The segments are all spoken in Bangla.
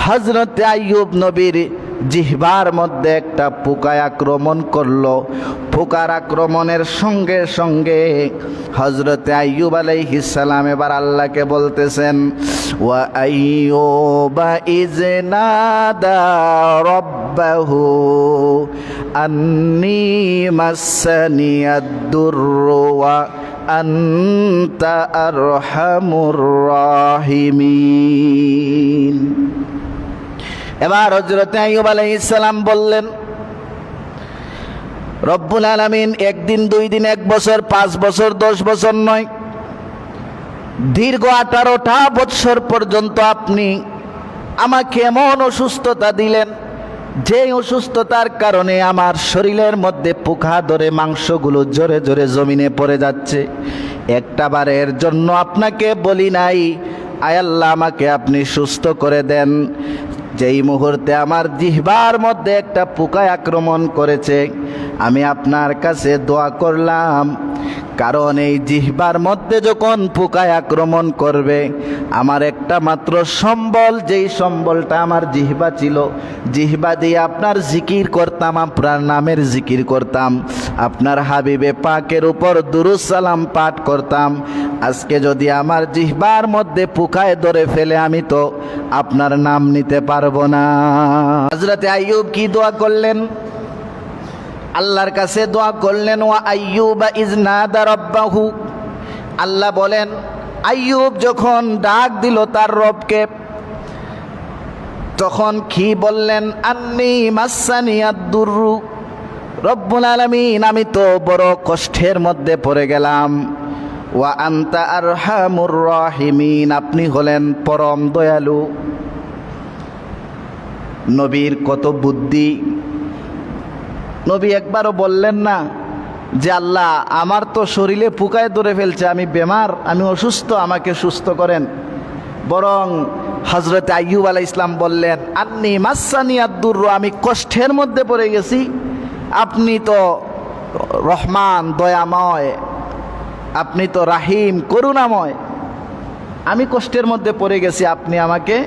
হযরতে আইয়ুব নবীর জিহ্বার মধ্যে একটা পোকায় আক্রমণ করলো। পোকার আক্রমণের সঙ্গে সঙ্গে হযরতে আইয়ুব আলাইহিস সালাম এবার আল্লাহকে বলতেছেন, ওয়া আইয়ুবা ইয নাদা রাব্বাহু আন্নী মাসসানিয়াদ দুররু ওয়া আনতা আরহামুর রাহিমিন। এবার হযরতে আইয়ুব আলাইহিস সালাম বললেন, রব্বুল আলামিন একদিন, 2 দিন, 1 বছর, 5 বছর, 10 বছর নয়, দীর্ঘ 18টা বছর পর্যন্ত আপনি আমাকে এমন অসুস্থতা দিলেন যে অসুস্থতার কারণে আমার শরীরের মধ্যে পোকা ধরে মাংসগুলো জোরে জোরে জমিনে পড়ে যাচ্ছে। একটা বারের জন্য আপনাকে বলি নাই, আয় আল্লাহ আমাকে আপনি সুস্থ করে দেন। যেই মুহূর্তে আমার জিহ্বার মধ্যে একটা পোকায় আক্রমণ করেছে, আমি আপনার কাছে দোয়া করলাম, কারণ এই জিহ্বার মধ্যে যখন পোকায় আক্রমণ করবে, আমার একটা মাত্র সম্বল, যেই সম্বলটা আমার জিহ্বা ছিল, জিহ্বা দিয়ে আপনার জিকির করতাম, আপনার নামের জিকির করতাম, আপনার হাবিবে পাকের উপর দুরূদ সালাম পাঠ করতাম। আজকে যদি আমার জিহ্বার মধ্যে পোকায় ধরে ফেলে, আমি তো আপনার নাম নিতে পারবো না। হযরতে আইয়ুব কি দোয়া করলেন? আল্লাহর কাছে দোয়া করলেন, ওয়া আইয়ুবা ইয নাদা রাব্বাহু। আল্লাহ বলেন, আইয়ুব যখন ডাক দিল তার রবকে, তখন কি বললেন? আন্নী মাসসানিয়াদ দুররু, রব্বুল আলামিন আমি তো বড় কষ্টের মধ্যে পড়ে গেলাম। ওয়া আনতা আরহামুর রাহিমিন, আপনি হলেন পরম দয়ালু। নবীর কত বুদ্ধি! নবী একবারও বললেন না যে আল্লাহ আমার তো শরীরে পোকায় ধরে ফেলছে, আমি বেমার, আমি অসুস্থ, আমাকে সুস্থ করেন। বরং হযরতে আইয়ুব আলাইহিস সালাম বললেন, আন্নী মাসসানিয়াদ দুররু, আমি কষ্টের মধ্যে পড়ে গেছি, আপনি তো রহমান, দয়াময়, আপনি তো রাহিম, করুণাময়, আমি কষ্টের মধ্যে পড়ে গেছি, আপনি আমাকে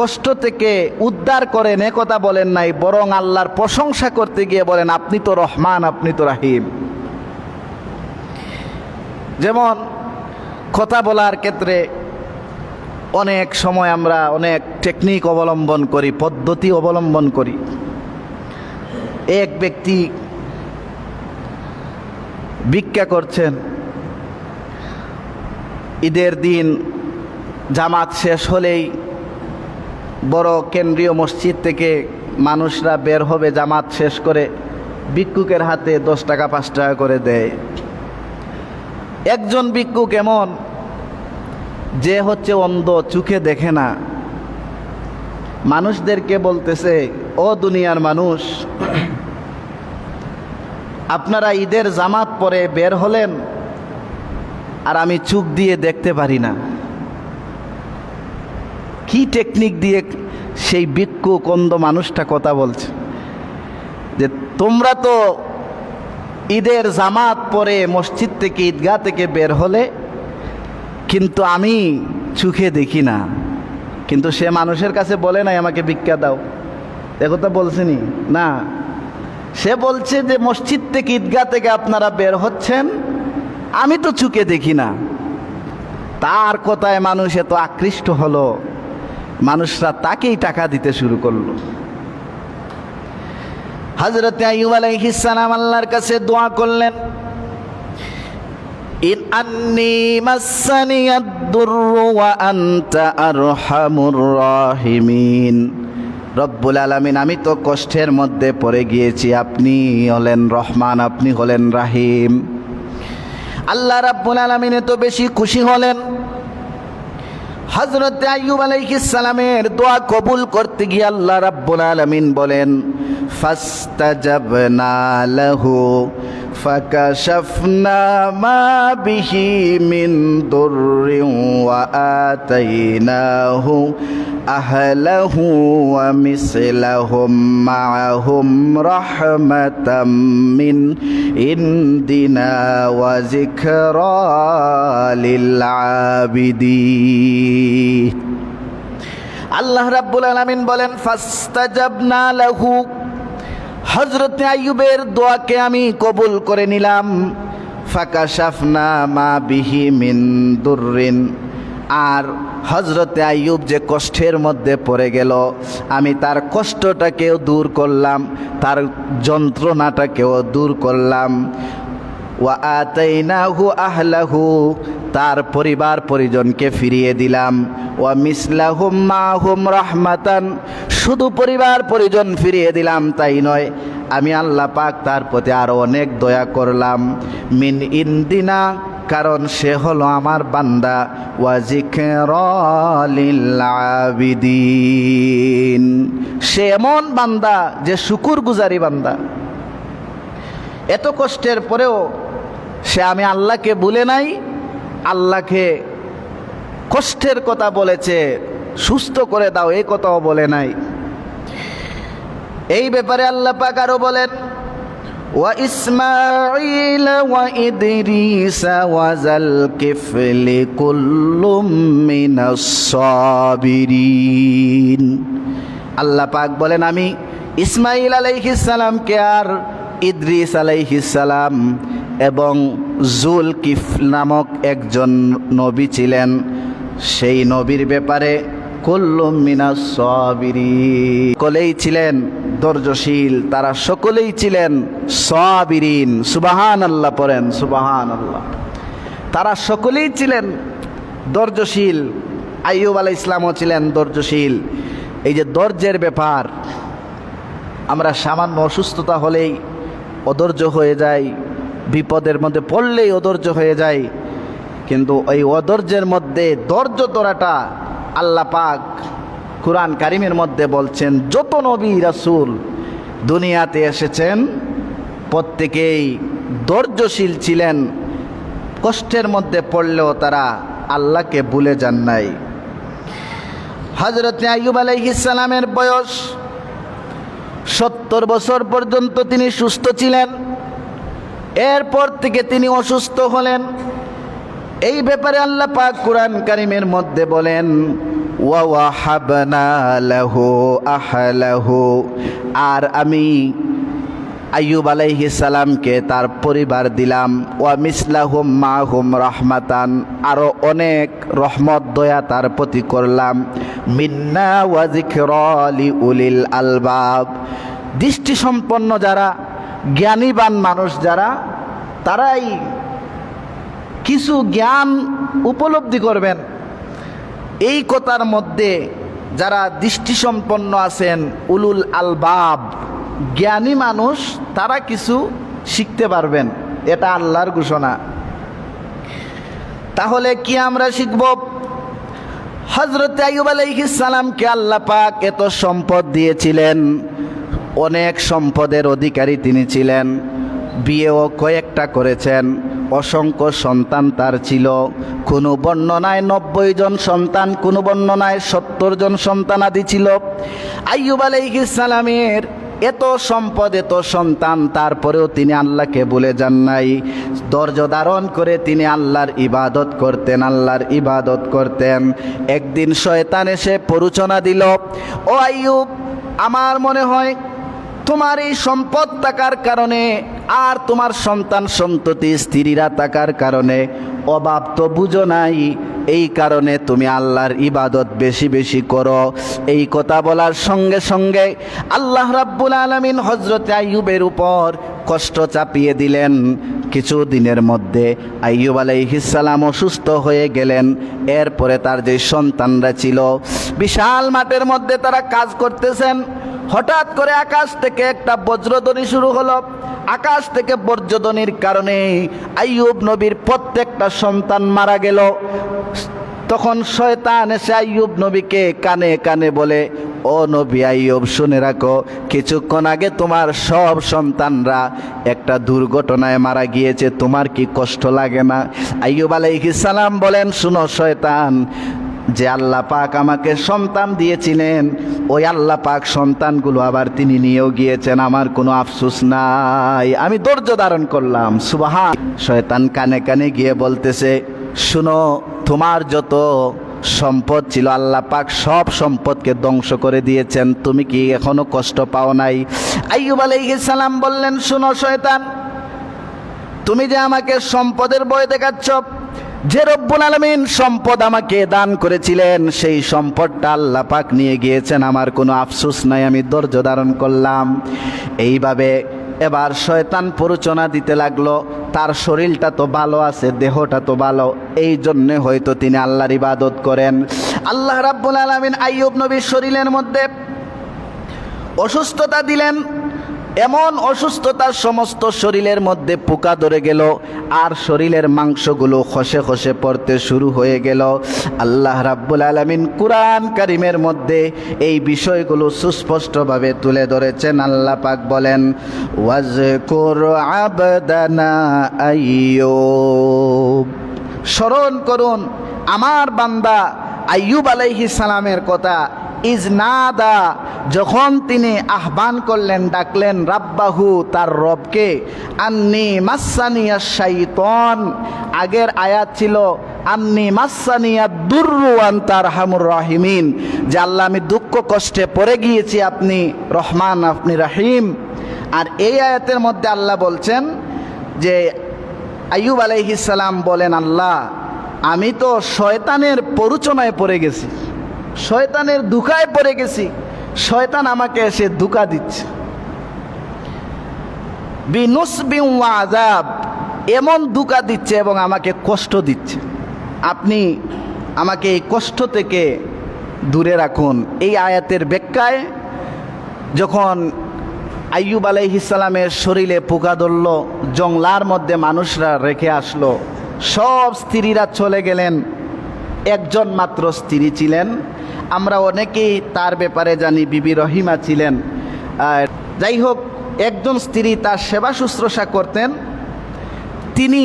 কষ্ট থেকে উদ্ধার করেন। এ কথা বলেন নাই, বরং আল্লাহর প্রশংসা করতে গিয়ে বলেন, আপনি তো রহমান, আপনি তো রাহিম। যেমন কথা বলার ক্ষেত্রে অনেক সময় আমরা অনেক টেকনিক অবলম্বন করি, পদ্ধতি অবলম্বন করি। এক ব্যক্তি ভিক্ষা করছেন, ঈদের দিন জামাত শেষ হলেই বড় কেন্দ্রীয় মসজিদ থেকে মানুষরা বের হবে, জামাত শেষ করে ভিক্ষুকের হাতে 10 টাকা 5 টাকা করে দেয়। একজন ভিক্ষুক এমন যে হচ্ছে অন্ধ, চোখে দেখে না, মানুষদেরকে বলতেছে, ও দুনিয়ার মানুষ, আপনারা ঈদের জামাত পরে বের হলেন আর আমি চোখ দিয়ে দেখতে পারি না। কি টেকনিক দিয়ে সেই ভিক্ষুক অন্ধ মানুষটা কথা বলছে যে তোমরা তো ঈদের জামাত পরে মসজিদ থেকে, ঈদগাহ থেকে বের হলে, কিন্তু আমি চোখে দেখি না। কিন্তু সে মানুষের কাছে বলে নাই আমাকে ভিক্ষা দাও, একথা বলছেনি না। সে বলছে যে মসজিদ থেকে, ঈদগাহ থেকে আপনারা বের হচ্ছেন, আমি তো চোখে দেখি না। তার কথায় মানুষ এত আকৃষ্ট হলো, মানুষরা তাকেই টাকা দিতে শুরু করলো। হযরতে আইয়ুব আলাইহিস সালাম আল্লাহর কাছে দোয়া করলেন, ইন আন্নী মাসসানিয়াদ দুররু ওয়া আনতা আরহামুর রাহিমিন। রব্বুল আলামিন আমি তো কষ্টের মধ্যে পড়ে গিয়েছি, আপনি হলেন রহমান, আপনি হলেন রাহিম। আল্লাহ রাব্বুল আলামিন তো বেশি খুশি হলেন। হযরতে আইয়ুব আলাইহিস সালামের দোয়া কবুল করতে গিয়ে আল্লাহ রাব্বুল আলামিন বলেন, ফাস্তাজাবনা লাহু ফাকাশাফনা মা বিহি মিন দুররিন ওয়া আতাইনাহু আহলাহু ওয়া মিসলাহুম মাআহুম রাহমাতাম মিন ইনদিনা ওয়া যিকরা লিল আবিদিন। আল্লাহ রাব্বুল আলামিন বলেন ফাস্তাজাবনা লাহু, হযরত আইয়ুবের দোয়াকে আমি কবুল করে নিলাম। ফাকাশাফনা মা বিহি মিন দুররিন, আর হযরতে আইয়ুব যে কষ্টের মধ্যে পড়ে গেল, আমি তার কষ্টটাকেও দূর করলাম, তার যন্ত্রণাটাকেও দূর করলাম। ওয়া আতাইনাহু আহলাহু, তার পরিবার পরিজনকে ফিরিয়ে দিলাম। ওয়া মিসলাহুম মাহুম রাহমাতান, শুধু পরিবার পরিজন ফিরিয়ে দিলাম তাই নয়, আমি আল্লাহ পাক তার প্রতি আরো অনেক দয়া করলাম। মিন ইন্দিনা, কারণ সে হলো আমার বান্দা। ওয়া যিকরা লিল আবিদিন, সে এমন বান্দা যে শুকরগুজারি বান্দা। এত কষ্টের পরেও সে আমি আল্লাহকে ভুলে নাই, আল্লাহকে কষ্টের কথা বলেছে, সুস্থ করে দাও এই কথাও বলে নাই। এই ব্যাপারে আল্লাহ পাক আরো বলেন ওয়া ইসমাঈল ওয়া ইদরিস ওয়া যাল কিফলি কুল্লুম মিনাস সাবিরিন। আল্লাহ পাক বলেন আমি ইসমাঈল আলাইহিস সালামকে আর ইদ্রিস আলাইহিস সালাম এবং জুলকিফ নামক একজন নবী ছিলেন, সেই নবীর ব্যাপারে কুল্লুম মিনাস সাবিরিন, সকলেই ছিলেন ধৈর্যশীল, তারা সকলেই ছিলেন সাবিরিন। সুবহানাল্লাহ পড়েন, সুবহানাল্লাহ। তারা সকলেই ছিলেন ধৈর্যশীল। আইয়ুব আলাইহিস সালামও ছিলেন ধৈর্যশীল। এই যে ধৈর্যের ব্যাপার, আমরা সামান্য অসুস্থতা হলেই অধৈর্য হয়ে যাই, বিপদের মধ্যে পড়লেই অধৈর্য হয়ে যায়, কিন্তু ওই অধৈর্যের মধ্যে ধৈর্য ধরাটা আল্লাহ পাক কুরআন কারিমের মধ্যে বলছেন, যত নবী রাসূল দুনিয়াতে এসেছেন প্রত্যেকেই ধৈর্যশীল ছিলেন। কষ্টের মধ্যে পড়লেও তারা আল্লাহকে ভুলে যান নাই। হযরত আইয়ুব আলাইহিস সালামের বয়স 70 বছর পর্যন্ত তিনি সুস্থ ছিলেন। এরপর থেকে তিনি অসুস্থ হলেন। এই ব্যাপারে আল্লাহ পাক কুরআন কারীমের মধ্যে বলেন ওয়া ওয়াহাবনা লাহু আহলাহু, আর আমি আইয়ুব আলাইহিস সালামকে তার পরিবার দিলাম। ওয়া মিসলাহুম মাহুম রাহমাতান, আরো অনেক রহমত দয়া তার প্রতি করলাম। মিন্না ওয়া যিকরা লিউলিল আলবাব, দৃষ্টি সম্পন্ন যারা, জ্ঞানীবান মানুষ যারা, তারাই কিছু জ্ঞান উপলব্ধি করবেন। এই কথার মধ্যে যারা দৃষ্টিসম্পন্ন আছেন, উলুল আলবাব, জ্ঞানী মানুষ, তারা কিছু শিখতে পারবেন। এটা আল্লাহর ঘোষণা। তাহলে কি আমরা শিখব? হযরত আইয়ুব আলাইহিস সালামকে আল্লাহ পাক এত সম্পদ দিয়েছিলেন, অনেক সম্পদের অধিকারী তিনি ছিলেন। বিয়েও কয়েকটা করেছেন, অসংখ্য সন্তান তার ছিল। কোনো বর্ণনায় 90 জন সন্তান, কোনো বর্ণনায় 70 জন সন্তান আদি ছিল। আইয়ুব আলাইহিস সালামের এত সম্পদ, এত সন্তান, তারপরেও তিনি আল্লাহকে ভুলে যান নাই। ধৈর্য ধারণ করে তিনি আল্লাহর ইবাদত করতেন, আল্লাহর ইবাদত করতেন। একদিন শয়তান এসে প্ররোচনা দিল, ও আইয়ুব, আমার মনে হয় তোমার এই সম্পদ থাকার কারণে আর তোমার সন্তান সন্ততি স্ত্রীরা থাকার কারণে অভাব তো বুঝো নাই, এই কারণে তুমি আল্লাহর ইবাদত বেশি বেশি করো। এই কথা বলার সঙ্গে সঙ্গে আল্লাহ রাব্বুল আলামিন হযরত আইয়ুবের উপর কষ্ট চাপিয়ে দিলেন। কিছু দিনের মধ্যে আইয়ুব আলাইহিস সালাম অসুস্থ হয়ে গেলেন। এরপরে তার যে সন্তানরা ছিল, বিশাল মাঠের মধ্যে তারা কাজ করতেছেন। হঠাৎ করে আকাশ থেকে একটা বজ্রধ্বনি শুরু হলো। আকাশ থেকে বজ্রধ্বনির কারণে আইয়ুব নবীর প্রত্যেকটা সন্তান মারা গেল। তখন শয়তান এসে আইয়ুব নবীকে কানে কানে বলে, ও নবী আইয়ুব, শুনে রাখো, কিছুক্ষণ আগে তোমার সব সন্তানরা একটা দুর্ঘটনায় মারা গিয়েছে, তোমার কি কষ্ট লাগে না? আইয়ুব আলাইহিস সালাম বলেন, শুনো শয়তান, যে আল্লাহ পাক আমাকে সন্তান দিয়েছিলেন, ওই আল্লাহ পাক সন্তানগুলো আবার তিনি নিয়েও গিয়েছেন, আমার কোনো আফসোস নাই, আমি ধৈর্য ধারণ করলাম। সুবহান। শয়তান কানে কানে গিয়ে বলতেছে, শুনো, তোমার যত সম্পদ ছিল, আল্লাহ পাক সব সম্পদকে ধ্বংস করে দিয়েছেন। তুমি কি এখনো কষ্ট পাও নাই? আইয়ুব আলাইহিস সালাম বললেন, শোনো শয়তান, তুমি যে আমাকে সম্পদের ভয় দেখাচ্ছ, যে রব্বুল আলামিন সম্পদ আমাকে দান করেছিলেন সেই সম্পদটা আল্লাহ পাক নিয়ে গিয়েছেন, আমার কোনো আফসোস নাই, আমি ধৈর্য ধারণ করলাম। এইভাবে এবার শয়তান প্ররোচনা দিতে লাগলো, তার শরীরটা তো ভালো আছে, দেহটা তো ভালো, এই জন্যে হয়তো তিনি আল্লাহর ইবাদত করেন। আল্লাহ রাব্বুল আলামিন আইয়ুব নবীর শরীরের মধ্যে অসুস্থতা দিলেন, এমন অসুস্থতার সমস্ত শরীরের মধ্যে পোকা ধরে গেল, আর শরীরের মাংসগুলো খসে খসে পড়তে শুরু হয়ে গেল। আল্লাহ রাব্বুল আলামিন কুরআন কারীমের মধ্যে এই বিষয়গুলো সুস্পষ্টভাবে তুলে ধরেছেন। আল্লাহ পাক বলেন, ওয়াজকুর আবদানা আইয়ুব, স্মরণ করুন আমার বান্দা আইয়ুব আলাইহিস সালামের কথা। ইজনাদা, যখন তিনি আহ্বান করলেন, ডাকলেন রাব্বাহু, তার রবকে, আন্নি মাসানিয়া শাইতান, আগের আয়াত ছিল আন্নি মাসানিয়া দুররু আনতা আরহামুর রাহিমিন, যে আল্লাহ আমি দুঃখ কষ্টে পড়ে গিয়েছি, আপনি রহমান, আপনি রাহিম। আর এই আয়াতের মধ্যে আল্লাহ বলছেন যে আইয়ুব আলাইহিস সালাম বলেন, আল্লাহ আমি তো শয়তানের প্ররোচনায় পড়ে গেছি, শয়তানের ধোঁকায় পড়ে গেছি, শয়তান আমাকে এসে ধোঁকা দিচ্ছে। বিনুসবিন ওয়া আযাব, এমন ধোঁকা দিচ্ছে এবং আমাকে কষ্ট দিচ্ছে, আপনি আমাকে এই কষ্ট থেকে দূরে রাখুন। এই আয়াতের ব্যাখ্যায় যখন আইয়ুব আলাইহিস সালামের শরীরে পোকা ধরল, জংলার মধ্যে মানুষরা রেখে আসলো, সব স্ত্রীরা চলে গেলেন, একজন মাত্র স্ত্রী ছিলেন, আমরা অনেকেই তার ব্যাপারে জানি, বিবি রহিমা ছিলেন। যাই হোক, একজন স্ত্রী তার সেবা শুশ্রূষা করতেন, তিনি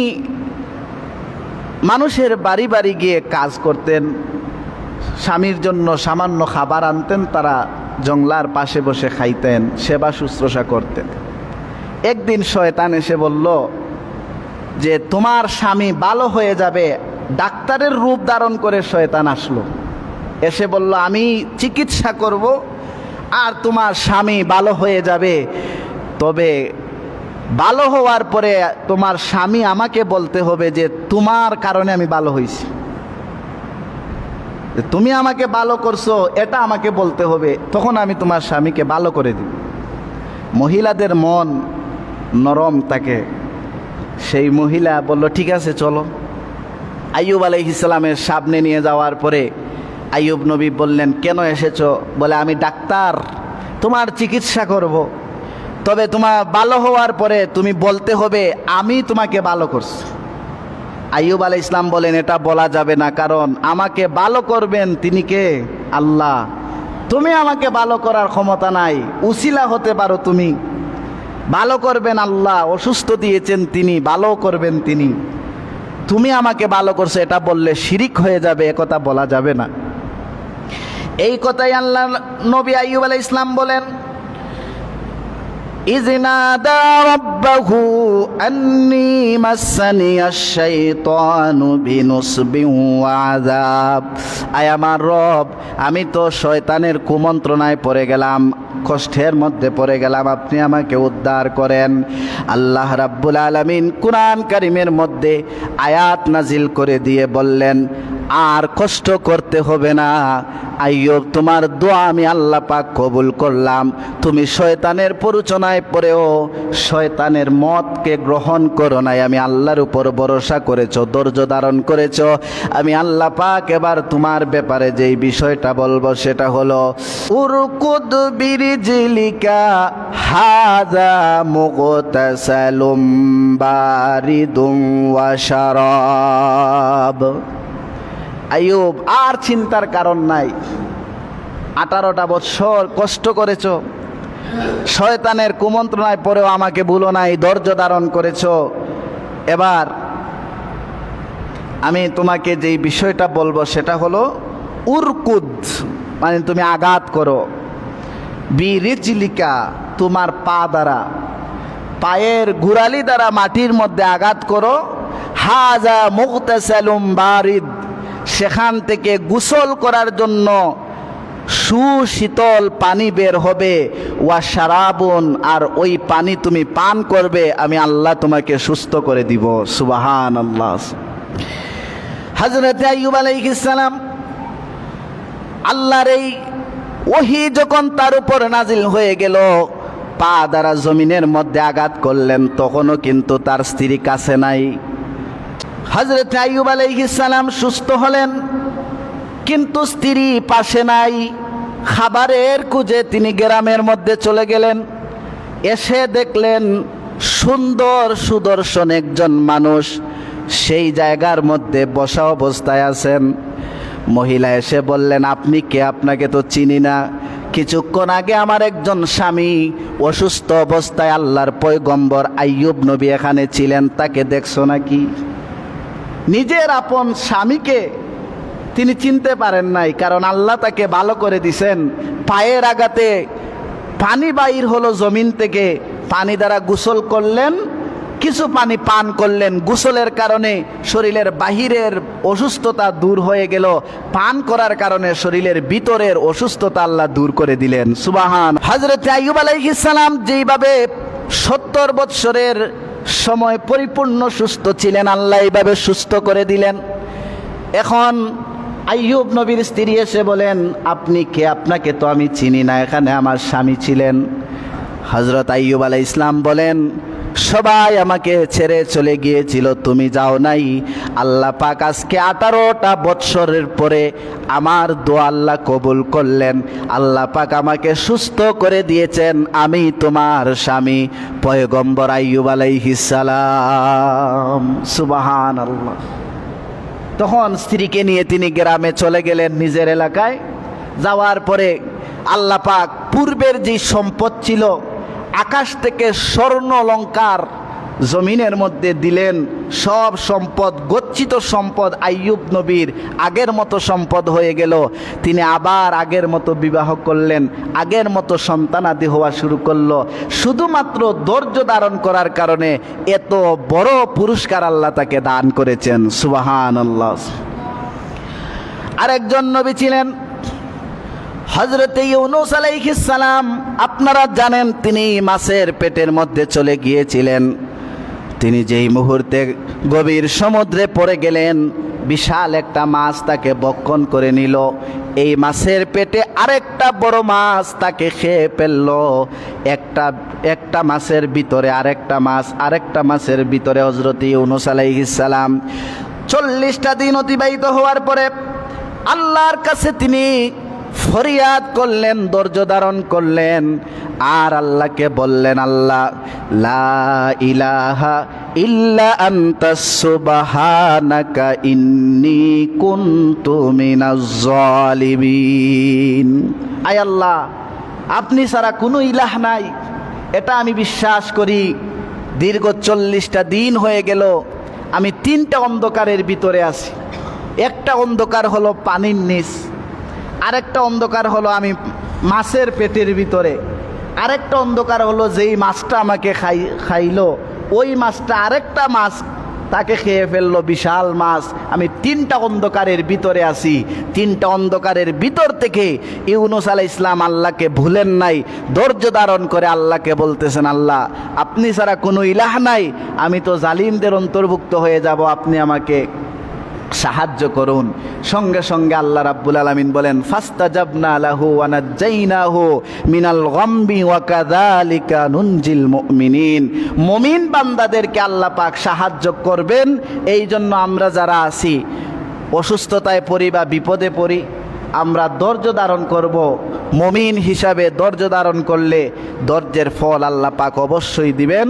মানুষের বাড়ি বাড়ি গিয়ে কাজ করতেন, স্বামীর জন্য সামান্য খাবার আনতেন, তারা জংলার পাশে বসে খাইতেন, সেবা শুশ্রূষা করতেন। একদিন শয়তান এসে বলল যে তোমার স্বামী ভালো হয়ে যাবে, ডাক্তারের রূপ ধারণ করে শয়তান আসলো, এসে বলল আমি চিকিৎসা করব আর তোমার স্বামী ভালো হয়ে যাবে, তবে ভালো হওয়ার পরে তোমার স্বামী আমাকে বলতে হবে যে তোমার কারণে আমি ভালো হয়েছি, তুমি আমাকে ভালো করছো এটা আমাকে বলতে হবে, তখন আমি তোমার স্বামীকে ভালো করে দিব। মহিলাদের মন নরম থাকে, সেই মহিলা বলল ঠিক আছে চলো। আইয়ুব আলাইহিস সালামের সামনে নিয়ে যাওয়ার পরে আইয়ুব নবী বললেন, কেন এসেছো? বলে আমি ডাক্তার, তোমার চিকিৎসা করব, তবে তোমার ভালো হওয়ার পরে তুমি বলতে হবে আমি তোমাকে ভালো করছি। আইয়ুব আলাইহিস সালাম বলেন, এটা বলা যাবে না, কারণ আমাকে ভালো করবেন তিনি কে? আল্লাহ, তুমি আমাকে ভালো করার ক্ষমতা নাই, উসিলা হতে পারো তুমি, ভালো করবেন আল্লাহ, অসুস্থ দিয়েছেন তিনি, ভালো করবেন তিনি, তুমি আমাকে ভালো করছো, এটা বললে শিরিক হয়ে যাবে, একথা বলা যাবে না। এই কথাই আল্লাহ নবী আইয়ুব আলাইহিস সালাম বলেন, ইজনাদা রাব্বাহু আন্নী মাসানিয়াশ শাইতানু বিনুসবিন ওয়া আযাব, আয় আমার রব, আমি তো শয়তানের কুমন্ত্রণায় পড়ে গেলাম, কষ্টের মধ্যে পড়ে গেলাম, আপনি আমাকে উদ্ধার করেন। আল্লাহ রাব্বুল আলামিন কুরআন কারীমের মধ্যে আয়াত নাজিল করে দিয়ে বললেন, আর কষ্ট করতে হবে না আইয়ুব, তোমার দোয়া আমি আল্লাহ পাক কবুল করলাম। তুমি শয়তানের প্ররোচনায় পড়েও শয়তানের মতকে গ্রহণ করো নাই, আমি আল্লাহর উপর ভরসা করেছো, ধৈর্য ধারণ করেছো। আমি আল্লাহ পাক এবার তোমার ব্যাপারে যেই বিষয়টা বলবো সেটা হলো, উরকুদ বিরিজলিকা হাযা মুগতাসালুম বারিদুম ওয়া শারাব। আইয়ুব, আর চিন্তার কারণ নাই, 18টা বছর কষ্ট করেছো, শয়তানের কুমন্ত্রণায় পড়েও আমাকে ভুলো নাই, ধৈর্য ধারণ করেছো। এবার আমি তোমাকে যেই বিষয়টা বলবো সেটা হলো উরকুদ, মানে তুমি আঘাত করো, বিরিজলিকা, তোমার পা দ্বারা, পায়ের গোড়ালি দ্বারা মাটির মধ্যে আঘাত করো, হাযা মুগতাসালুম বারিদ, সেখান থেকে গোসল করার জন্য সুশীতল পানি বের হবে, ওয়া শারাবুন, আর ওই পানি তুমি পান করবে, আমি আল্লাহ তোমাকে সুস্থ করে দিব। সুবহানাল্লাহ। হযরত আইয়ুব আলাইহিস সালাম আল্লাহর এই ওহী যখন তার উপর নাজিল হয়ে গেল, পা দ্বারা জমিনের মধ্যে আঘাত করলেন, তখনও কিন্তু তার স্ত্রী কাছে নাই। হযরত আইয়ুব আলাইহিস সালাম সুস্থ হলেন, কিন্তু স্ত্রী পাশে নাই। খাবারের খুঁজে তিনি গ্রামের মধ্যে চলে গেলেন। এসে দেখলেন সুন্দর সুদর্শন একজন মানুষ সেই জায়গার মধ্যে বসা অবস্থায় আছেন। মহিলা এসে বললেন, আপনি কে? আপনাকে তো চিনি না। কিছুক্ষণ আগে আমার একজন স্বামী অসুস্থ অবস্থায় আল্লাহর পয়গম্বর আইয়ুব নবী এখানে ছিলেন, তাকে দেখছো নাকি? নিজের আপন স্বামীকে তিনি চিনতে পারেন নাই, কারণ আল্লাহ তাকে ভালো করে দিছেন। পায়ের আঘাতে পানি বাইর হলো জমিন থেকে, পানি দ্বারা গোসল করলেন, কিছু পানি পান করলেন। গোসলের কারণে শরীরের বাহিরের অসুস্থতা দূর হয়ে গেল, পান করার কারণে শরীরের ভিতরের অসুস্থতা আল্লাহ দূর করে দিলেন। সুবহান। হযরত আইয়ুব আলাইহিস সালাম যেইভাবে 70 বৎসরের সময় পরিপূর্ণ সুস্থ ছিলেন, আল্লাহ এইভাবে সুস্থ করে দিলেন। এখন আইয়ুব নবীর স্ত্রী এসে বলেন, আপনি কে? আপনাকে তো আমি চিনি না, এখানে আমার স্বামী ছিলেন। হযরত আইয়ুব আলাইহিস সালাম বলেন, সবাই আমাকে ছেড়ে চলে গিয়েছিল, তুমি যাও নাই। আল্লাহ পাক আজকে 18টা বৎসরের পরে আমার দোয়া আল্লাহ কবুল করলেন। আল্লাহ পাক আমাকে সুস্থ করে দিয়েছেন, আমি তোমার স্বামী পয়গম্বর আইয়ুব আলাইহিস সালাম। সুবহানাল্লাহ। তখন স্ত্রীকে নিয়ে তিনি গ্রামে চলে গেলেন, নিজের এলাকায়। যাওয়ার পরে আল্লাহ পাক পূর্বের যে সম্পদ ছিল, আকাশ থেকে স্বর্ণ অলংকার জমিনের মধ্যে দিলেন। সব সম্পদ, গচ্ছিত সম্পদ আইয়ুব নবীর আগের মতো সম্পদ হয়ে গেল। তিনি আবার আগের মতো বিবাহ করলেন, আগের মতো সন্তানাদি হওয়া শুরু করলো। শুধুমাত্র ধৈর্য ধারণ করার কারণে এত বড় পুরস্কার আল্লাহ তাকে দান করেছেন। সুবহানাল্লাহ। আরেকজন নবী ছিলেন হযরত ইউনূস আলাইহিস সালাম। আপনারা জানেন তিনি মাছের পেটের মধ্যে চলে গিয়েছিলেন। তিনি যেই মুহূর্তে গভীর সমুদ্রে পড়ে গেলেন, বিশাল একটা মাছ তাকে ভক্ষণ করে নিল। এই মাছের পেটে আরেকটা বড় মাছ তাকে খেয়ে ফেলল। একটা মাছের ভিতরে আরেকটা মাছ, আরেকটা মাছের ভিতরে হযরত ইউনূস আলাইহিস সালাম। 40টা দিন অতিবাহিত হওয়ার পরে আল্লাহর কাছে তিনি ফরিয়াদ করলেন, ধৈর্য ধারণ করলেন, আর আল্লাহকে বললেন, আল্লাহ, লা ইলাহা ইল্লা আনতা সুবহানাকা ইন্নী কুনতু মিনাজ জালিমিন। আয় আল্লাহ, আপনি ছাড়া কোনো ইলাহ নাই, এটা আমি বিশ্বাস করি। দীর্ঘ 40টা দিন হয়ে গেল, আমি 3টা অন্ধকারের ভিতরে আছি। একটা অন্ধকার হলো পানির নিচ, আরেকটা অন্ধকার হলো আমি মাছের পেটের ভিতরে, আরেকটা অন্ধকার হলো যেই মাছটা আমাকে খাইলো ওই মাছটা আরেকটা মাছ তাকে খেয়ে ফেললো, বিশাল মাছ। আমি 3টা অন্ধকারের ভিতরে আছি। 3টা অন্ধকারের ভিতর থেকে ইউনূস আলাইহিস সালাম আল্লাহকে ভুলেন নাই, ধৈর্য ধারণ করে আল্লাহকে বলতেছেন, আল্লাহ, আপনি ছাড়া কোনো ইলাহ নাই, আমি তো জালিমদের অন্তর্ভুক্ত হয়ে যাব, আপনি আমাকে সাহায্য করুন। সঙ্গে সঙ্গে আল্লাহ রাব্বুল আলামিন বলেন, ফাস্তাজাবনা লাহু ওয়া নাজ্জাইনাহু মিনাল গাম্মি ওয়া কাযালিকা নুনজিল মুমিনিন। মুমিন বান্দাদেরকে আল্লাহ পাক সাহায্য করবেন। এই জন্য আমরা যারা আছি, অসুস্থতায় পড়ি বা বিপদে পড়ি, আমরা ধৈর্য ধারণ করব। মুমিন হিসাবে ধৈর্য ধারণ করলে ধৈর্যের ফল আল্লাহ পাক অবশ্যই দিবেন।